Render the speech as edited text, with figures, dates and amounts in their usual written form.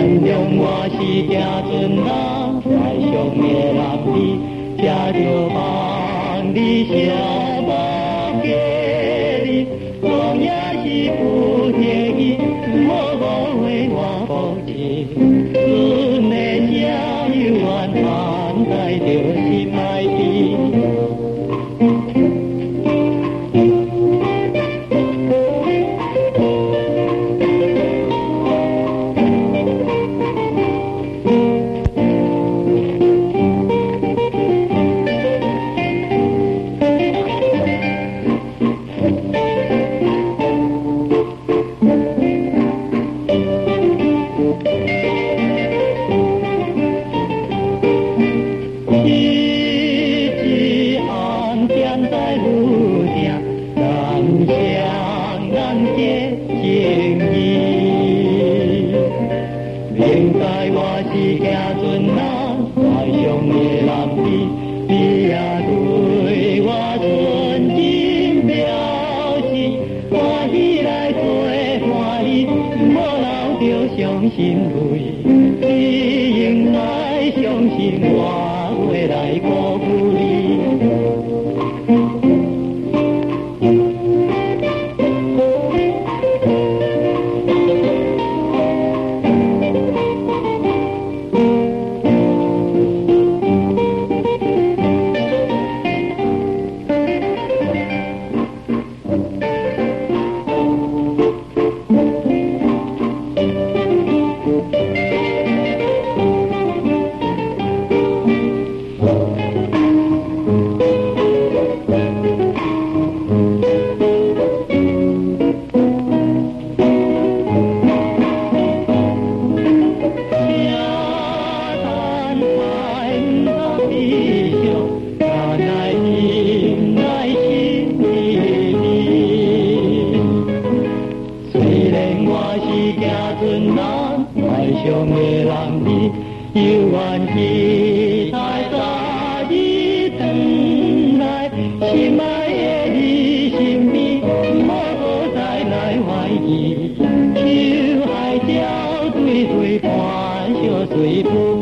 原谅我是行船人，爱上的男儿，才着放你小无价哩。讲也是不愿意，我误会我无情，阮的声犹原含带着心爱的。明知我是行船人，爱上的男儿，你也对我纯情表示欢喜来做伴侣，莫留着伤心泪，只应该相信我会来鼓舞你。爱上的男儿，犹原期待早日转来，心爱的你身边，我无再来怀疑，秋海鸟对对伴相随伴。